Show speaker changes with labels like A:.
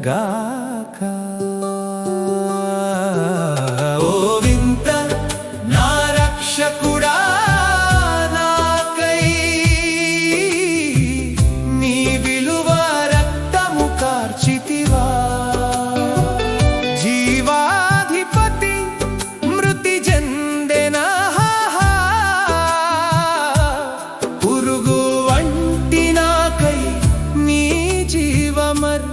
A: గాక. ఓ వింత నా రక్షకుడా, నాకై నీ విలువ రక్తము కార్చితివా. జీవాధిపతి మృతి చెందెనా, పురుగు వంటి నాకై నీ జీవమర్పించినా.